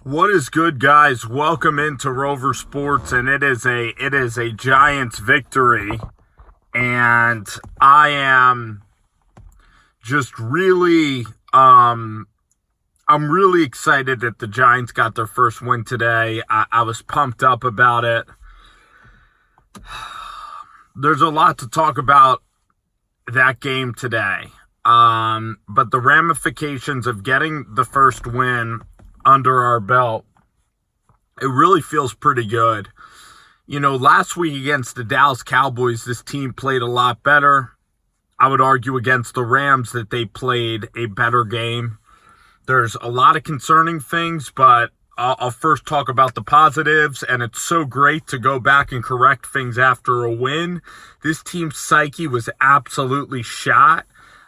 What is good, guys? Welcome into Rover Sports, and it is a Giants victory, and I am just really I'm really excited that the Giants got their first win today. I was pumped up about it. There's a lot to talk about that game today, but the ramifications of getting the first win under our belt, it really feels pretty good. You know, last week against the Dallas Cowboys, this team played a lot better. I would argue against the Rams that they played a better game. There's a lot of concerning things, but I'll first talk about the positives, and it's so great to go back and correct things after a win. This team's psyche was absolutely shot.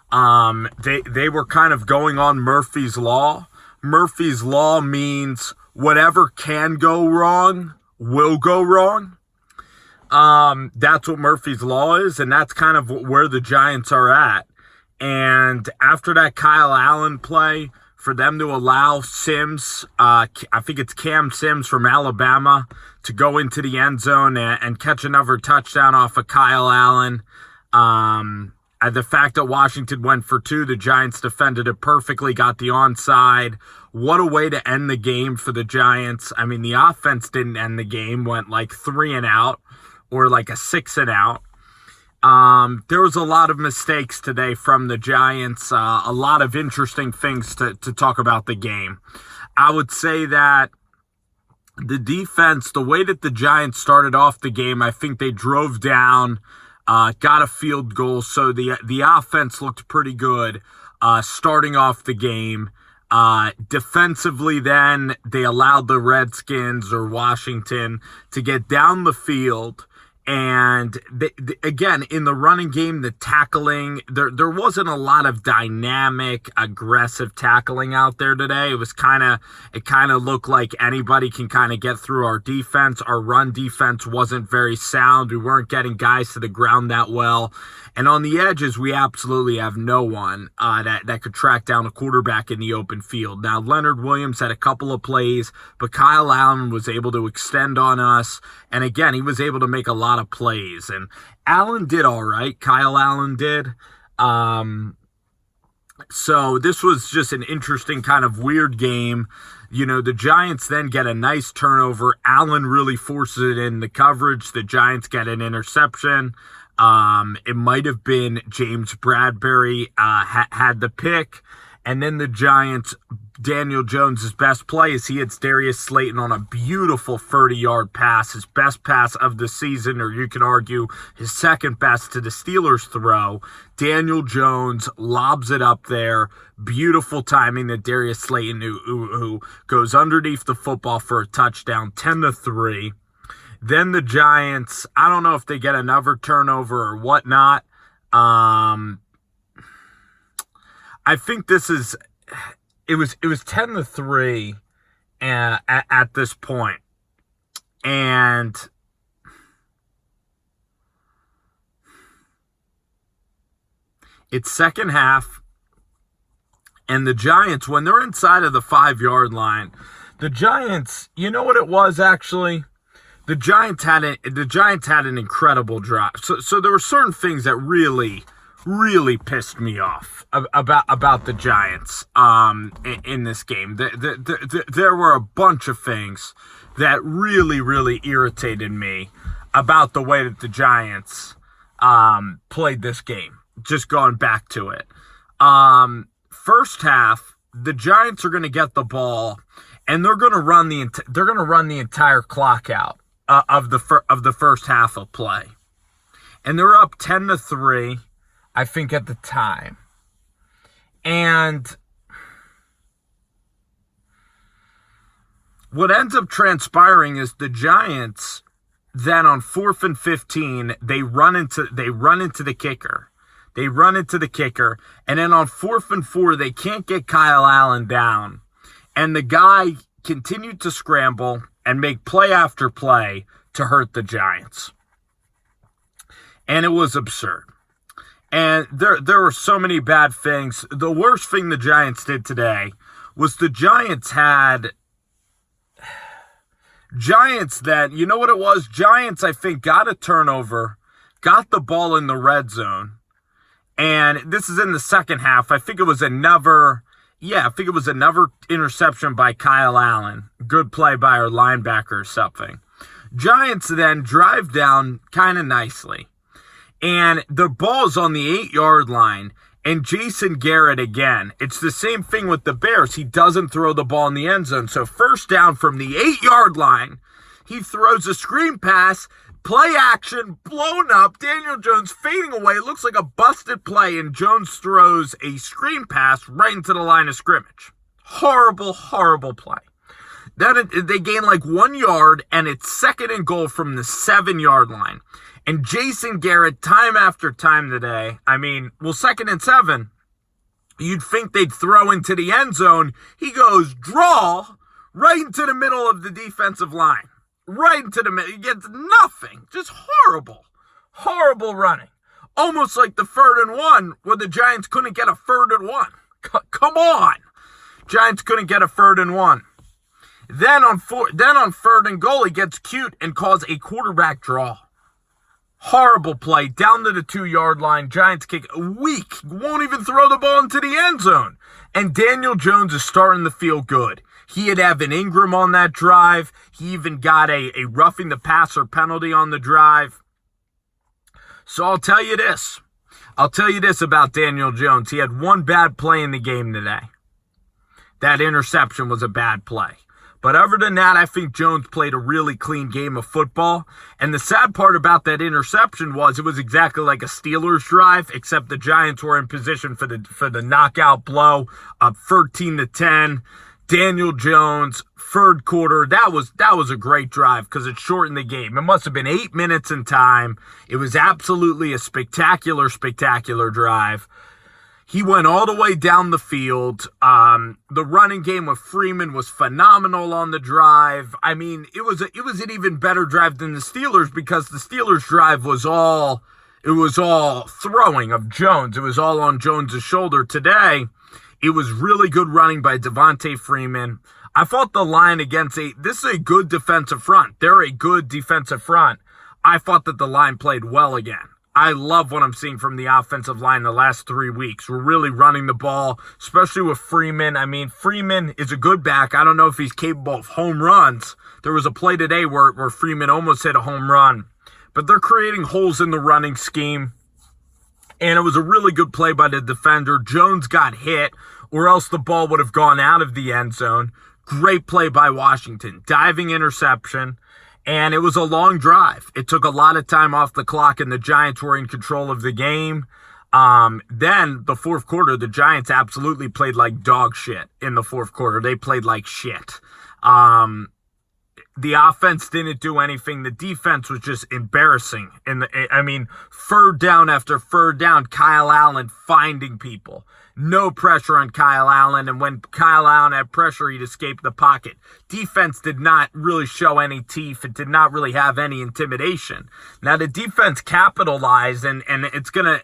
They were kind of going on Murphy's Law. Murphy's Law means whatever can go wrong will go wrong. That's what Murphy's Law is, and that's kind of where the Giants are at. And after that Kyle Allen play, for them to allow Sims, I think it's Cam Sims from Alabama, to go into the end zone and catch another touchdown off of Kyle Allen. The fact that Washington went for two, the Giants defended it perfectly, got the onside. What a way to end the game for the Giants. I mean, the offense didn't end the game, went like 3 and out or like a 6 and out. There was a lot of mistakes today from the Giants, a lot of interesting things to talk about the game. I would say that the defense, the way that the Giants started off the game, I think they drove down, got a field goal, so the offense looked pretty good starting off the game. Defensively, then, they allowed the Redskins or Washington to get down the field. And again, in the running game, the tackling, there wasn't a lot of dynamic, aggressive tackling out there today. It kind of looked like anybody can kind of get through our defense. Our run defense wasn't very sound. We weren't getting guys to the ground that well. And on the edges, we absolutely have no one that could track down a quarterback in the open field. Now, Leonard Williams had a couple of plays, but Kyle Allen was able to extend on us. And again, he was able to make a lot of plays. And Allen did all right. Kyle Allen did. So this was just an interesting kind of weird game. You know, the Giants then get a nice turnover. Allen really forces it in the coverage. The Giants get an interception. It might have been James Bradbury had the pick. And then the Giants, Daniel Jones' best play is he hits Darius Slayton on a beautiful 30-yard pass, his best pass of the season, or you can argue his second best to the Steelers throw. Daniel Jones lobs it up there. Beautiful timing that Darius Slayton, who goes underneath the football for a touchdown, 10-3. Then the Giants, I don't know if they get another turnover or whatnot. I think it was 10-3 at this point. And it's second half, and the Giants, when they're inside of the 5-yard line, the Giants, you know what it was actually? The Giants had an incredible drive. So there were certain things that really pissed me off about the Giants in this game. There were a bunch of things that really irritated me about the way that the Giants played this game. Just going back to it. First half, the Giants are going to get the ball, and they're going to run the entire clock out of the first half of play, and they're up 10-3. I think at the time. And what ends up transpiring is the Giants then on 4th and 15, they run into the kicker. And then on 4th and 4, they can't get Kyle Allen down. And the guy continued to scramble and make play after play to hurt the Giants. And it was absurd. And there were so many bad things. The worst thing the Giants did today was the Giants had Giants then, you know what it was? Giants, I think, got a turnover, got the ball in the red zone, and this is in the second half. I think it was another interception by Kyle Allen. Good play by our linebacker or something. Giants then drive down kind of nicely, and the ball's on the 8-yard line, and Jason Garrett again. It's the same thing with the Bears. He doesn't throw the ball in the end zone. So first down from the 8-yard line, he throws a screen pass, play action, blown up. Daniel Jones fading away. It looks like a busted play, and Jones throws a screen pass right into the line of scrimmage. Horrible, horrible play. Then they gain like 1 yard, and it's second and goal from the 7-yard line. And Jason Garrett, time after time today, second and 7, you'd think they'd throw into the end zone. He goes, draw, right into the middle of the defensive line. Right into the middle. He gets nothing. Just horrible, horrible running. Almost like the 3rd and 1, where the Giants couldn't get a 3rd and 1. Come on. Giants couldn't get a 3rd and 1. Then on 3rd and goal, he gets cute and calls a quarterback draw. Horrible play, down to the 2-yard line. Giants kick weak, won't even throw the ball into the end zone. And Daniel Jones is starting to feel good. He had Evan Ingram on that drive. He even got a roughing the passer penalty on the drive. So I'll tell you this about Daniel Jones. He had one bad play in the game today. That interception was a bad play. But other than that, I think Jones played a really clean game of football. And the sad part about that interception was it was exactly like a Steelers drive, except the Giants were in position for the knockout blow, up 13-10. Daniel Jones, 3rd quarter. That was a great drive because it shortened the game. It must have been 8 minutes in time. It was absolutely a spectacular, spectacular drive. He went all the way down the field. The running game with Freeman was phenomenal on the drive. It was an even better drive than the Steelers because the Steelers drive was all throwing of Jones. It was all on Jones' shoulder. Today, it was really good running by Devontae Freeman. I thought the line this is a good defensive front. They're a good defensive front. I thought that the line played well again. I love what I'm seeing from the offensive line the last 3 weeks. We're really running the ball, especially with Freeman. Freeman is a good back. I don't know if he's capable of home runs. There was a play today where Freeman almost hit a home run. But they're creating holes in the running scheme. And it was a really good play by the defender. Jones got hit, or else the ball would have gone out of the end zone. Great play by Washington. Diving interception. And it was a long drive. It took a lot of time off the clock, and the Giants were in control of the game. Then the 4th quarter, the Giants absolutely played like dog shit in the 4th quarter. They played like shit. The offense didn't do anything. The defense was just embarrassing. 3rd down after 3rd down, Kyle Allen finding people. No pressure on Kyle Allen, and when Kyle Allen had pressure, he'd escape the pocket. Defense did not really show any teeth. It did not really have any intimidation. Now the defense capitalized, and it's gonna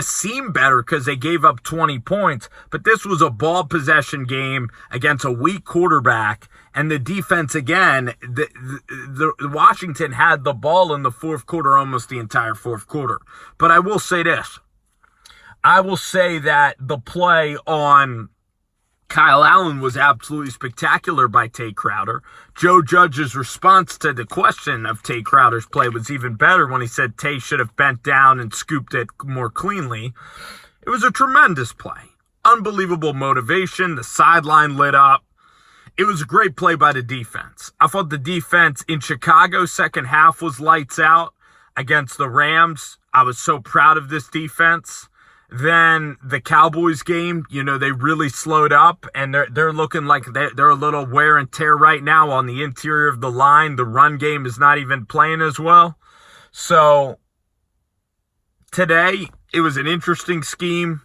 seem better because they gave up 20 points. But this was a ball possession game against a weak quarterback, and the defense again. The Washington had the ball in the 4th quarter, almost the entire 4th quarter. But I will say this. I will say that the play on Kyle Allen was absolutely spectacular by Tay Crowder. Joe Judge's response to the question of Tay Crowder's play was even better when he said Tay should have bent down and scooped it more cleanly. It was a tremendous play. Unbelievable motivation. The sideline lit up. It was a great play by the defense. I thought the defense in Chicago second half was lights out against the Rams. I was so proud of this defense. Then the Cowboys game, they really slowed up, and they're looking like they're a little wear and tear right now on the interior of the line. The run game is not even playing as well. So today, it was an interesting scheme.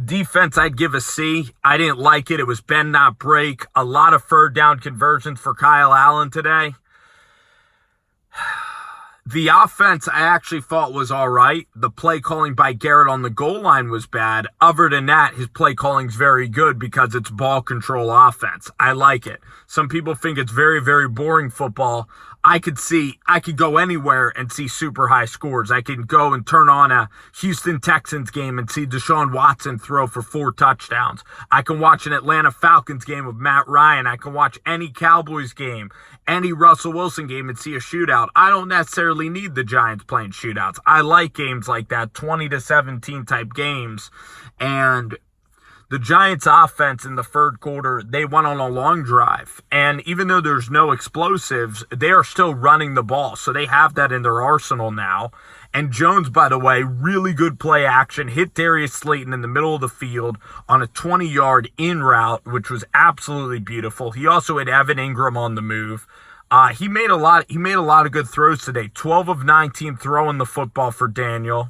Defense, I'd give a C. I didn't like it. It was bend, not break. A lot of 3rd down conversions for Kyle Allen today. The offense I actually thought was all right. The play calling by Garrett on the goal line was bad. Other than that, his play calling's very good because it's ball control offense. I like it. Some people think it's very, very boring football. I could go anywhere and see super high scores. I can go and turn on a Houston Texans game and see Deshaun Watson throw for 4 touchdowns. I can watch an Atlanta Falcons game with Matt Ryan. I can watch any Cowboys game, any Russell Wilson game and see a shootout. I don't necessarily need the Giants playing shootouts. I like games like that, 20-17 type games. And the Giants offense in the third quarter, they went on a long drive. And even though there's no explosives, they are still running the ball. So they have that in their arsenal now. And Jones, by the way, really good play action, hit Darius Slayton in the middle of the field on a 20-yard in route, which was absolutely beautiful. He also had Evan Ingram on the move. He made a lot of good throws today. 12 of 19 throwing the football for Daniel.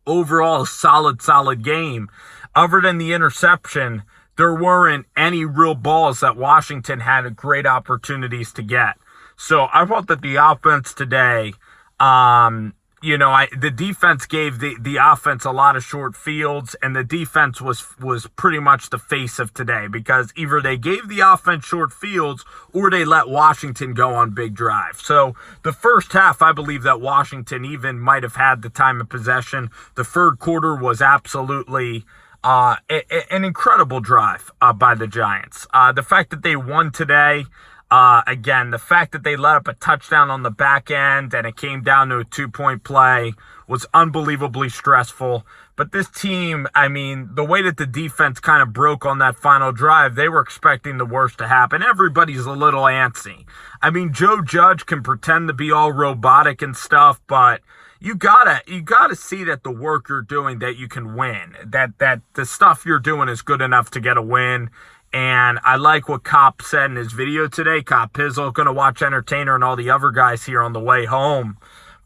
Overall, solid game. Other than the interception, there weren't any real balls that Washington had great opportunities to get. So I thought that the offense today, the defense gave the offense a lot of short fields, and the defense was pretty much the face of today because either they gave the offense short fields or they let Washington go on big drives. So the first half, I believe that Washington even might have had the time of possession. The third quarter was absolutely an incredible drive by the Giants. The fact that they won today, again, the fact that they let up a touchdown on the back end and it came down to a 2-point play was unbelievably stressful. But this team, I mean, the way that the defense kind of broke on that final drive, they were expecting the worst to happen. Everybody's a little antsy. I mean, Joe Judge can pretend to be all robotic and stuff, but you gotta see that the work you're doing, that you can win, that the stuff you're doing is good enough to get a win. And I like what Kopp said in his video today. Kopp Pizzle, going to watch Entertainer and all the other guys here on the way home.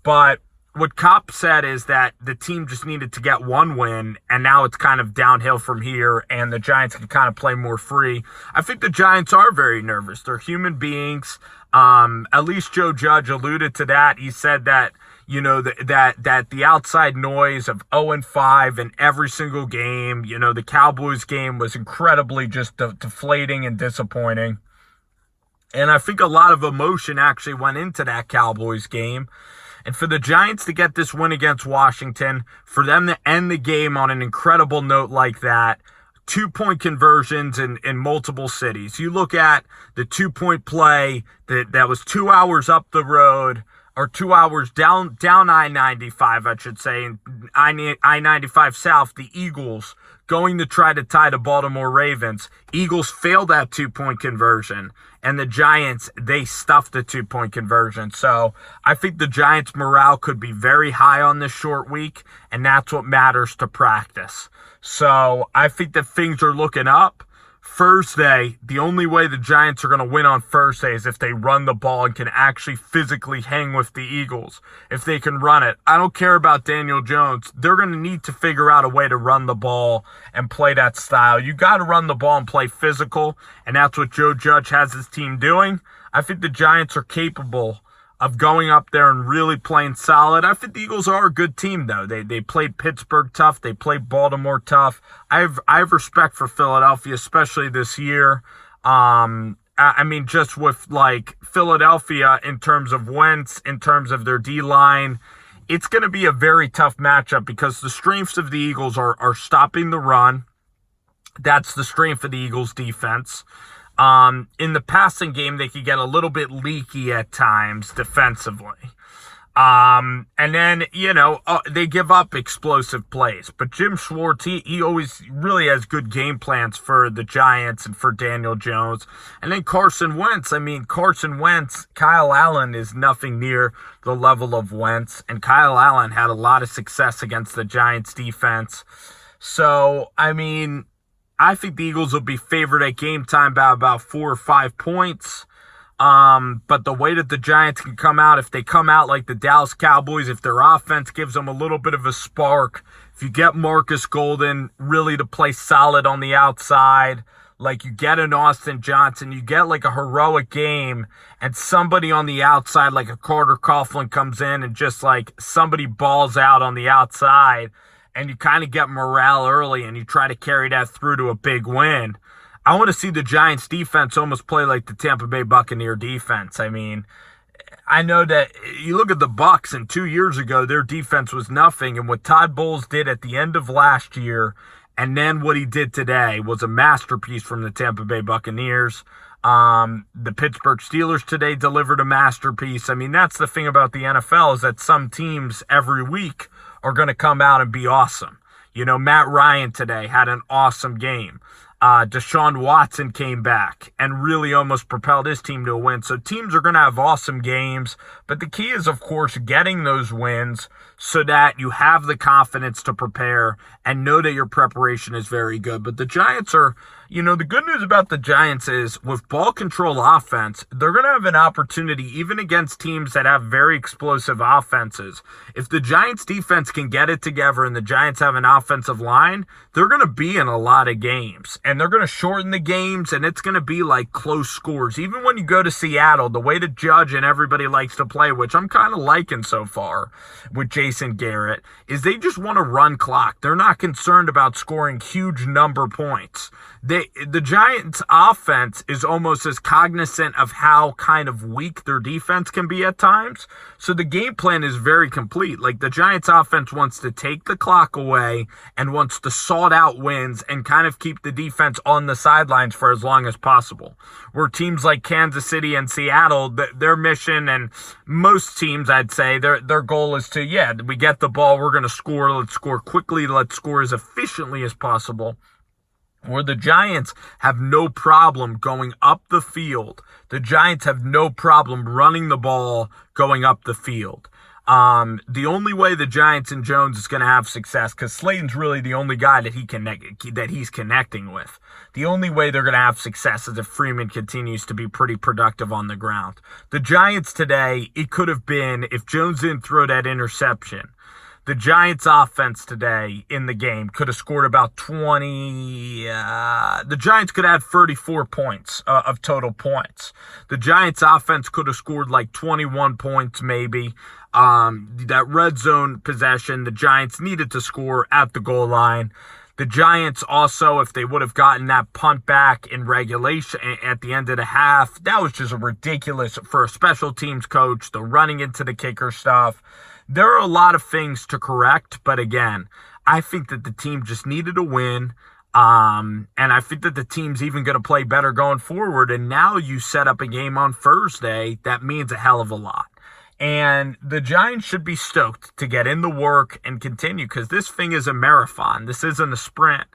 But what Kopp said is that the team just needed to get one win, and now it's kind of downhill from here, and the Giants can kind of play more free. I think the Giants are very nervous. They're human beings. At least Joe Judge alluded to that. He said that, that the outside noise of 0-5 in every single game, the Cowboys game was incredibly just deflating and disappointing. And I think a lot of emotion actually went into that Cowboys game. And for the Giants to get this win against Washington, for them to end the game on an incredible note like that, 2-point conversions in multiple cities. You look at the 2-point play that was 2 hours up the road, or 2 hours down I-95, I should say, I-95 South, the Eagles going to try to tie the Baltimore Ravens. Eagles failed that 2-point conversion, and the Giants, they stuffed the 2-point conversion. So I think the Giants' morale could be very high on this short week, and that's what matters to practice. So I think that things are looking up. Thursday, the only way the Giants are going to win on Thursday is if they run the ball and can actually physically hang with the Eagles. If they can run it. I don't care about Daniel Jones. They're going to need to figure out a way to run the ball and play that style. You got to run the ball and play physical, and that's what Joe Judge has his team doing. I think the Giants are capable of going up there and really playing solid. I think the Eagles are a good team, though. They played Pittsburgh tough. They played Baltimore tough. I have respect for Philadelphia, especially this year. I mean, just with, like, Philadelphia in terms of Wentz, in terms of their D-line, it's going to be a very tough matchup because the strengths of the Eagles are stopping the run. That's the strength of the Eagles' defense. In the passing game, they could get a little bit leaky at times defensively. And then, they give up explosive plays. But Jim Schwartz, he always really has good game plans for the Giants and for Daniel Jones. And then Carson Wentz. Kyle Allen is nothing near the level of Wentz. And Kyle Allen had a lot of success against the Giants defense. So, I mean, I think the Eagles will be favored at game time by about 4 or 5 points. But the way that the Giants can come out, if they come out like the Dallas Cowboys, if their offense gives them a little bit of a spark, if you get Marcus Golden really to play solid on the outside, Like, you get an Austin Johnson, you get like a heroic game, and somebody on the outside, like a Carter Coughlin, comes in and just like somebody balls out on the outside, and you kind of get morale early and you try to carry that through to a big win. I want to see the Giants defense almost play like the Tampa Bay Buccaneer defense. I mean, I know that you look at the Bucs, and 2 years ago, their defense was nothing. And what Todd Bowles did at the end of last year, and then what he did today, was a masterpiece from the Tampa Bay Buccaneers. The Pittsburgh Steelers today delivered a masterpiece. I mean, that's the thing about the NFL, is that some teams every week are going to come out and be awesome. You know, Matt Ryan today had an awesome game. Deshaun Watson came back and really almost propelled his team to a win. So teams are going to have awesome games, but the key is, of course, getting those wins so that you have the confidence to prepare and know that your preparation is very good. But the Giants are, the good news about the Giants is, with ball control offense, they're going to have an opportunity even against teams that have very explosive offenses. If the Giants defense can get it together and the Giants have an offensive line, they're going to be in a lot of games, and they're going to shorten the games, and it's going to be like close scores. Even when you go to Seattle, the way to Judge and everybody likes to play, which I'm kind of liking so far with Jason Garrett, is they just want to run clock. They're not concerned about scoring huge number points. The Giants' offense is almost as cognizant of how kind of weak their defense can be at times. So the game plan is very complete. Like, the Giants' offense wants to take the clock away and wants to sort out wins and kind of keep the defense on the sidelines for as long as possible. Where teams like Kansas City and Seattle, their mission, and most teams, I'd say, their goal is to, we get the ball, we're going to score, let's score quickly, let's score as efficiently as possible. Where the Giants have no problem going up the field. The Giants have no problem running the ball going up the field. The only way the Giants and Jones is going to have success, because Slayton's really the only guy that he's connecting with. The only way they're going to have success is if Freeman continues to be pretty productive on the ground. The Giants today, it could have been, if Jones didn't throw that interception, the Giants' offense today in the game could have scored about 20. The Giants could have 34 points of total points. The Giants' offense could have scored like 21 points maybe. That red zone possession, the Giants needed to score at the goal line. The Giants also, if they would have gotten that punt back in regulation at the end of the half, that was just ridiculous for a special teams coach, the running into the kicker stuff. There are a lot of things to correct, but again, I think that the team just needed a win, and I think that the team's even going to play better going forward, and now you set up a game on Thursday that means a hell of a lot. And the Giants should be stoked to get in the work and continue, because this thing is a marathon. This isn't a sprint.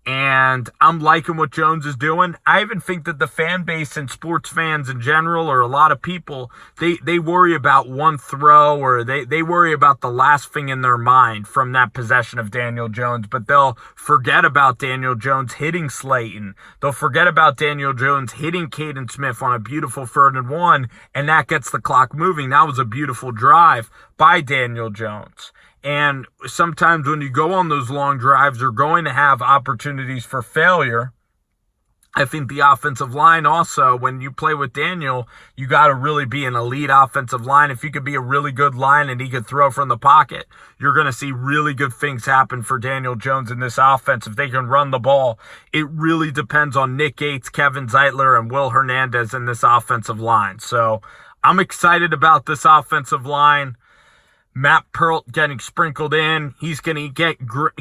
And I'm liking what Jones is doing. I even think that the fan base and sports fans in general, or a lot of people, they worry about one throw, or they worry about the last thing in their mind from that possession of Daniel Jones, but they'll forget about Daniel Jones hitting Slayton. They'll forget about Daniel Jones hitting Caden Smith on a beautiful 3rd and 1, and that gets the clock moving. That was a beautiful drive by Daniel Jones. And sometimes when you go on those long drives, you're going to have opportunities for failure. I think the offensive line also, when you play with Daniel, you got to really be an elite offensive line. If you could be a really good line and he could throw from the pocket, you're going to see really good things happen for Daniel Jones in this offense if they can run the ball. It really depends on Nick Gates, Kevin Zeitler, and Will Hernandez in this offensive line. So I'm excited about this offensive line. Matt Peart getting sprinkled in. He's going to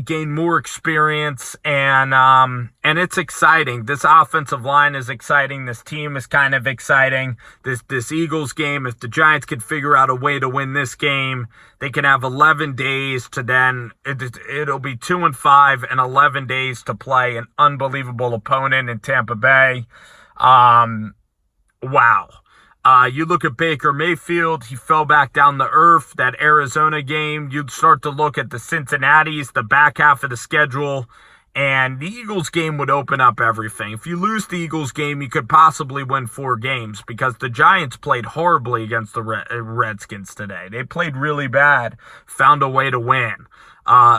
gain more experience, and it's exciting. This offensive line is exciting. This team is kind of exciting. This Eagles game, if the Giants could figure out a way to win this game, they can have 11 days to then, it'll be 2-5 and 11 days to play an unbelievable opponent in Tampa Bay. Wow. You look at Baker Mayfield, he fell back down to earth. That Arizona game, you'd start to look at the Cincinnati's, the back half of the schedule, And the Eagles game would open up everything. If you lose the Eagles game, you could possibly win 4 games because the Giants played horribly against the Redskins today. They played really bad, found a way to win.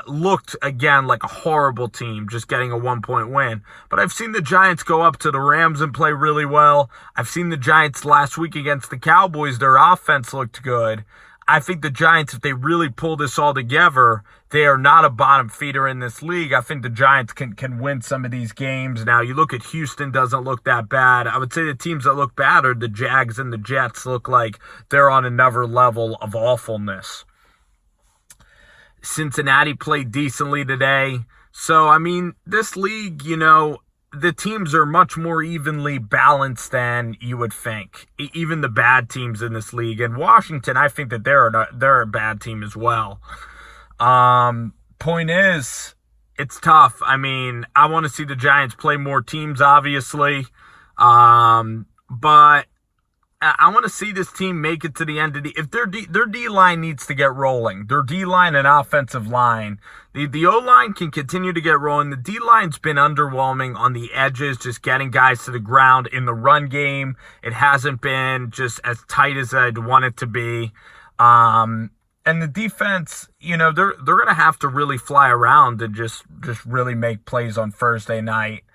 Looked, again, like a horrible team, just getting a 1-point win. But I've seen the Giants go up to the Rams and play really well. I've seen the Giants last week against the Cowboys. Their offense looked good. I think the Giants, if they really pull this all together, they are not a bottom feeder in this league. I think the Giants can win some of these games. Now, you look at Houston, doesn't look that bad. I would say the teams that look bad are the Jags and the Jets. Look like they're on another level of awfulness. Cincinnati played decently today. So, I mean, this league, the teams are much more evenly balanced than you would think. Even the bad teams in this league. And Washington, I think that they're a bad team as well. Point is, it's tough. I mean, I want to see the Giants play more teams, obviously. But I want to see this team make it to the end of if their D-line needs to get rolling. Their D-line and offensive line. The O-line can continue to get rolling. The D-line's been underwhelming on the edges, just getting guys to the ground. In the run game, it hasn't been just as tight as I'd want it to be. And the defense, they're going to have to really fly around and just really make plays on Thursday night.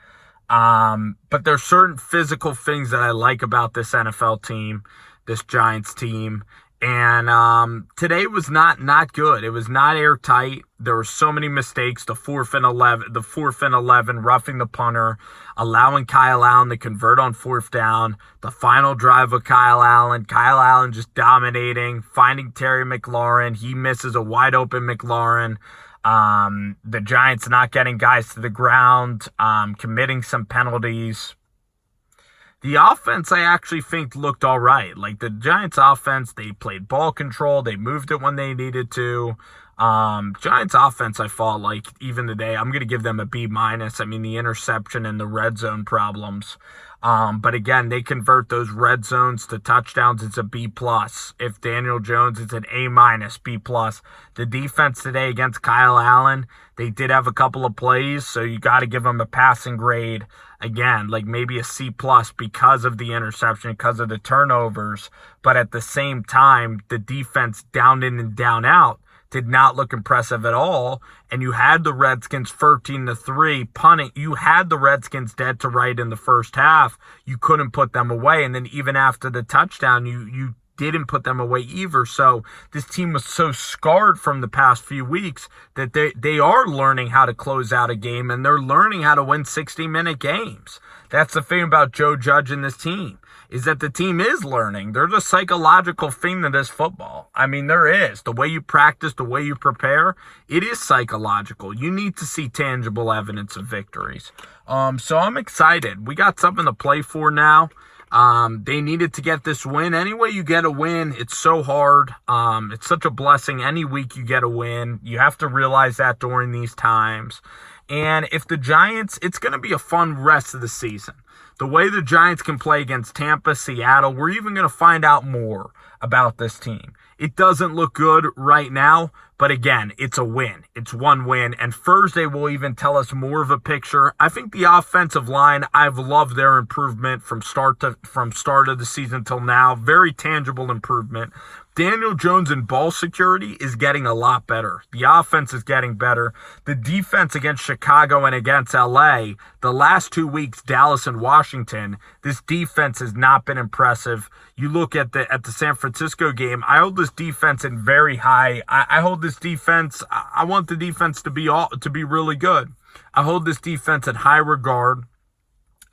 But there's certain physical things that I like about this NFL team, this Giants team. And today was not good. It was not airtight. There were so many mistakes. The 4th and 11, roughing the punter, allowing Kyle Allen to convert on 4th down. The final drive of Kyle Allen just dominating, finding Terry McLaurin. He misses a wide open McLaurin. The Giants not getting guys to the ground, committing some penalties. The offense, I actually think, looked all right. Like, the Giants offense, they played ball control. They moved it when they needed to. Giants offense, I thought, like, even today, I'm going to give them a B-. I mean, the interception and the red zone problems. But again, they convert those red zones to touchdowns. It's a B+. If Daniel Jones, it's an A-, B+. The defense today against Kyle Allen, they did have a couple of plays, so you got to give them a passing grade. Again, like maybe a C+ because of the interception, because of the turnovers. But at the same time, the defense down in and down out did not look impressive at all. And you had the Redskins 13-3 punting. You had the Redskins dead to right in the first half. You couldn't put them away. And then even after the touchdown, you didn't put them away either. So this team was so scarred from the past few weeks that they are learning how to close out a game, and they're learning how to win 60-minute games. That's the thing about Joe Judge and this team, is that the team is learning. There's a psychological thing to this football. I mean, there is. The way you practice, the way you prepare, it is psychological. You need to see tangible evidence of victories. So I'm excited. We got something to play for now. They needed to get this win. Any way you get a win, it's so hard. It's such a blessing. Any week you get a win. You have to realize that during these times. And if the Giants, it's going to be a fun rest of the season. The way the Giants can play against Tampa, Seattle, we're even going to find out more about this team. It doesn't look good right now, but again, it's a win. It's one win, and Thursday will even tell us more of a picture. I think the offensive line, I've loved their improvement from start of the season till now. Very tangible improvement. Daniel Jones in ball security is getting a lot better. The offense is getting better. The defense against Chicago and against LA, the last 2 weeks, Dallas and Washington, this defense has not been impressive. You look at the San Francisco game, I hold this defense in very high. I hold this defense, I want the defense to be really good. I hold this defense in high regard,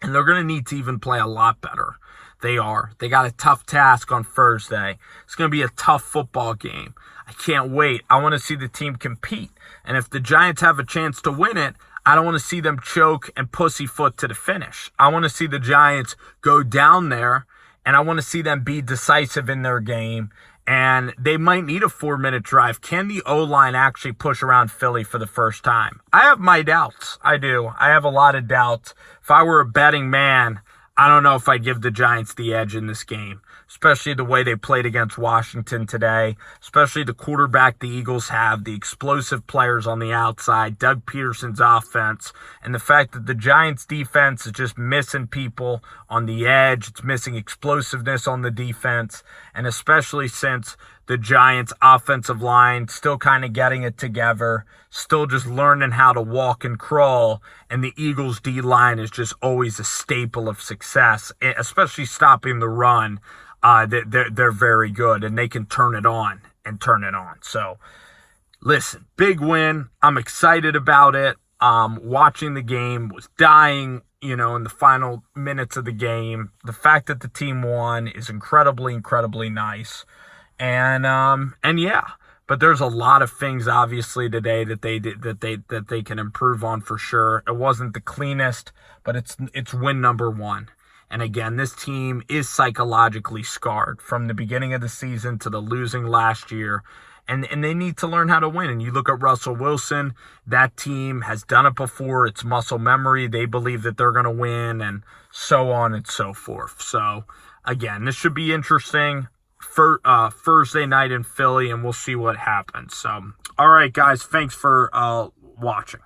and they're going to need to even play a lot better. They are. They got a tough task on Thursday. It's going to be a tough football game. I can't wait. I want to see the team compete. And if the Giants have a chance to win it, I don't want to see them choke and pussyfoot to the finish. I want to see the Giants go down there, and I want to see them be decisive in their game. And they might need a 4-minute drive. Can the O-line actually push around Philly for the first time? I have my doubts. I do. I have a lot of doubts. If I were a betting man, I don't know if I'd give the Giants the edge in this game, especially the way they played against Washington today, especially the quarterback the Eagles have, the explosive players on the outside, Doug Peterson's offense, and the fact that the Giants defense is just missing people on the edge. It's missing explosiveness on the defense, and especially since the Giants offensive line still kind of getting it together, still just learning how to walk and crawl, and the Eagles D line is just always a staple of success, especially stopping the run. They're very good, and they can turn it on and turn it on. So listen, big win. I'm excited about it. Watching the game, was dying, in the final minutes of the game. The fact that the team won is incredibly, incredibly nice. And yeah, but there's a lot of things obviously today that they can improve on for sure. It wasn't the cleanest, but it's win number one. And again, this team is psychologically scarred from the beginning of the season to the losing last year. And they need to learn how to win. And you look at Russell Wilson, that team has done it before. It's muscle memory. They believe that they're going to win, and so on and so forth. So again, this should be interesting. For Thursday night in Philly, and we'll see what happens. So, all right, guys, thanks for watching.